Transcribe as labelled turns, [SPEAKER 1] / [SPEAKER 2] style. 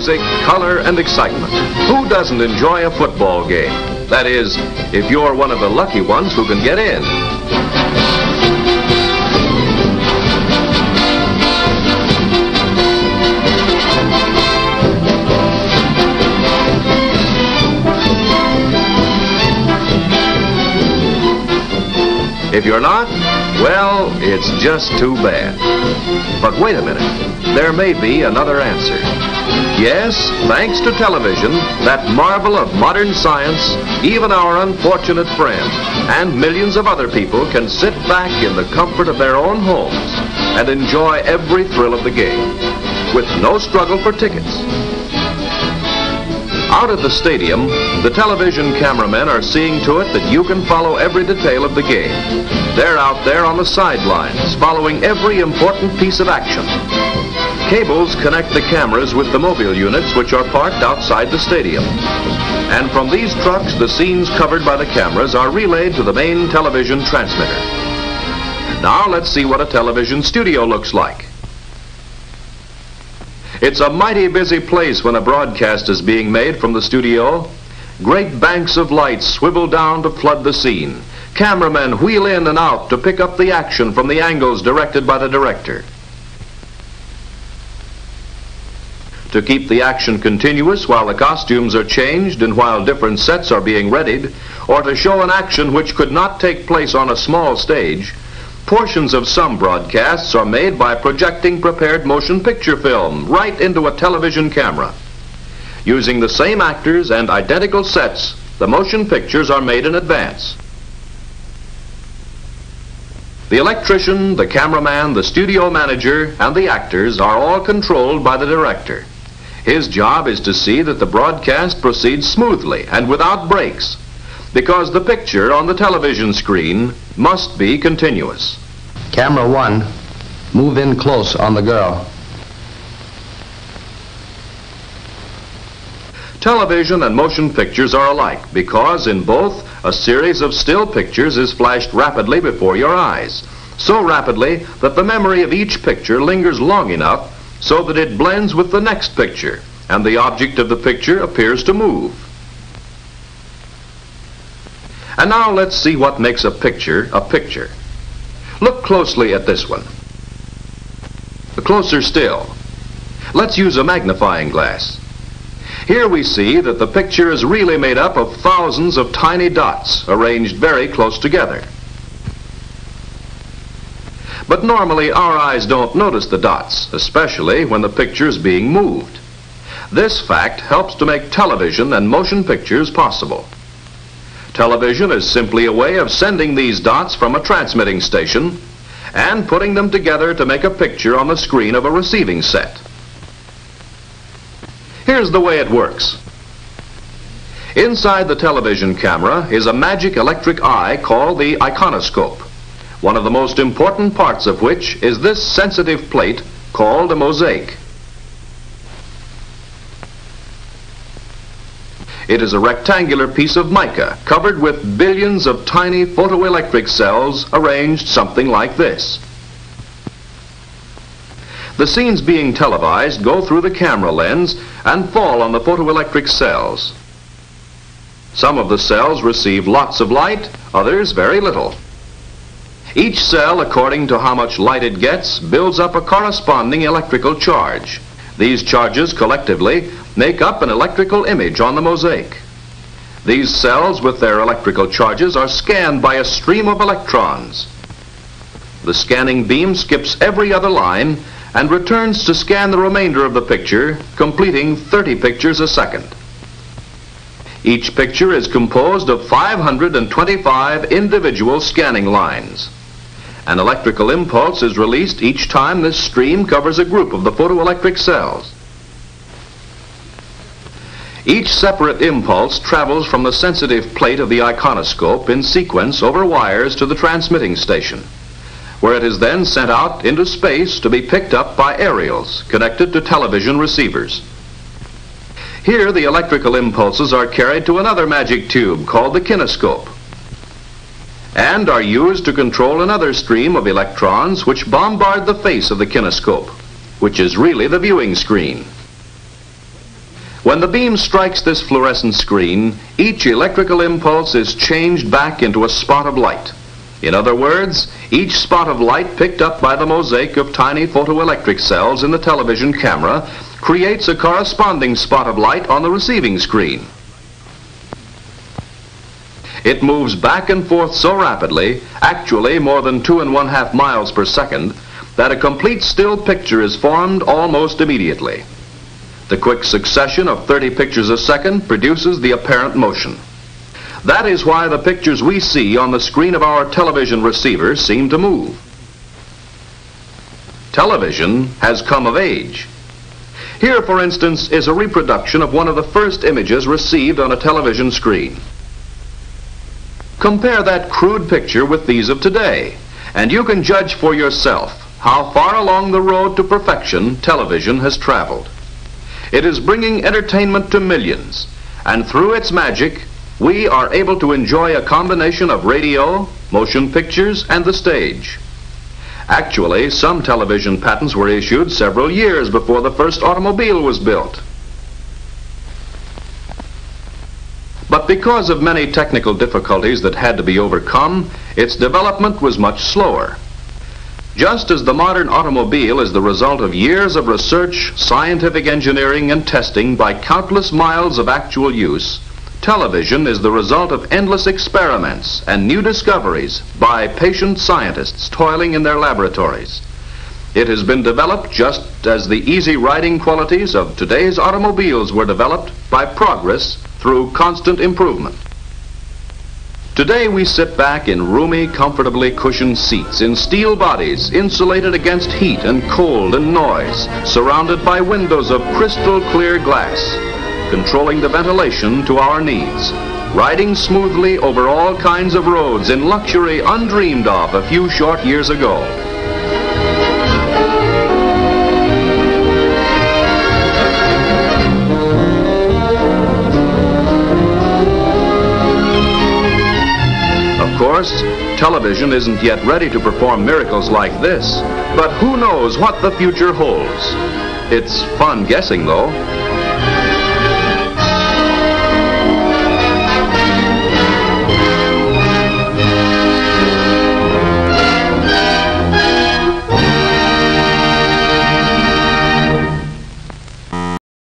[SPEAKER 1] music, color, and excitement. Who doesn't enjoy a football game? That is, if you're one of the lucky ones who can get in. If you're not, well, it's just too bad. But wait a minute, there may be another answer. Yes, thanks to television, that marvel of modern science, even our unfortunate friend and millions of other people can sit back in the comfort of their own homes and enjoy every thrill of the game, with no struggle for tickets. Out at the stadium, the television cameramen are seeing to it that you can follow every detail of the game. They're out there on the sidelines, following every important piece of action. Cables connect the cameras with the mobile units which are parked outside the stadium. And from these trucks, the scenes covered by the cameras are relayed to the main television transmitter. Now let's see what a television studio looks like. It's a mighty busy place when a broadcast is being made from the studio. Great banks of lights swivel down to flood the scene. Cameramen wheel in and out to pick up the action from the angles directed by the director. To keep the action continuous while the costumes are changed and while different sets are being readied, or to show an action which could not take place on a small stage, portions of some broadcasts are made by projecting prepared motion picture film right into a television camera. Using the same actors and identical sets, the motion pictures are made in advance. The electrician, the cameraman, the studio manager, and the actors are all controlled by the director. His job is to see that the broadcast proceeds smoothly and without breaks, because the picture on the television screen must be continuous.
[SPEAKER 2] Camera 1, move in close on the girl.
[SPEAKER 1] Television and motion pictures are alike because in both a series of still pictures is flashed rapidly before your eyes, so rapidly that the memory of each picture lingers long enough so that it blends with the next picture and the object of the picture appears to move. And now let's see what makes a picture a picture. Look closely at this one. Closer still. Let's use a magnifying glass. Here we see that the picture is really made up of thousands of tiny dots arranged very close together. But normally our eyes don't notice the dots, especially when the picture is being moved. This fact helps to make television and motion pictures possible. Television is simply a way of sending these dots from a transmitting station and putting them together to make a picture on the screen of a receiving set. Here's the way it works. Inside the television camera is a magic electric eye called the iconoscope, one of the most important parts of which is this sensitive plate called a mosaic. It is a rectangular piece of mica covered with billions of tiny photoelectric cells arranged something like this. The scenes being televised go through the camera lens and fall on the photoelectric cells. Some of the cells receive lots of light, others very little. Each cell, according to how much light it gets, builds up a corresponding electrical charge. These charges collectively make up an electrical image on the mosaic. These cells with their electrical charges are scanned by a stream of electrons. The scanning beam skips every other line and returns to scan the remainder of the picture, completing 30 pictures a second. Each picture is composed of 525 individual scanning lines. An electrical impulse is released each time this stream covers a group of the photoelectric cells. Each separate impulse travels from the sensitive plate of the iconoscope in sequence over wires to the transmitting station, where it is then sent out into space to be picked up by aerials connected to television receivers. Here the electrical impulses are carried to another magic tube called the kinescope and are used to control another stream of electrons which bombard the face of the kinescope, which is really the viewing screen. When the beam strikes this fluorescent screen, each electrical impulse is changed back into a spot of light. In other words, each spot of light picked up by the mosaic of tiny photoelectric cells in the television camera creates a corresponding spot of light on the receiving screen. It moves back and forth so rapidly, actually more than 2½ miles per second, that a complete still picture is formed almost immediately. The quick succession of 30 pictures a second produces the apparent motion. That is why the pictures we see on the screen of our television receiver seem to move. Television has come of age. Here, for instance, is a reproduction of one of the first images received on a television screen. Compare that crude picture with these of today, and you can judge for yourself how far along the road to perfection television has traveled. It is bringing entertainment to millions, and through its magic, we are able to enjoy a combination of radio, motion pictures, and the stage. Actually, some television patents were issued several years before the first automobile was built. But because of many technical difficulties that had to be overcome, its development was much slower. Just as the modern automobile is the result of years of research, scientific engineering, and testing by countless miles of actual use, television is the result of endless experiments and new discoveries by patient scientists toiling in their laboratories. It has been developed just as the easy riding qualities of today's automobiles were developed by progress through constant improvement. Today we sit back in roomy, comfortably cushioned seats in steel bodies insulated against heat and cold and noise, surrounded by windows of crystal clear glass, controlling the ventilation to our needs, riding smoothly over all kinds of roads in luxury undreamed of a few short years ago. Of course, television isn't yet ready to perform miracles like this, but who knows what the future holds. It's fun guessing, though.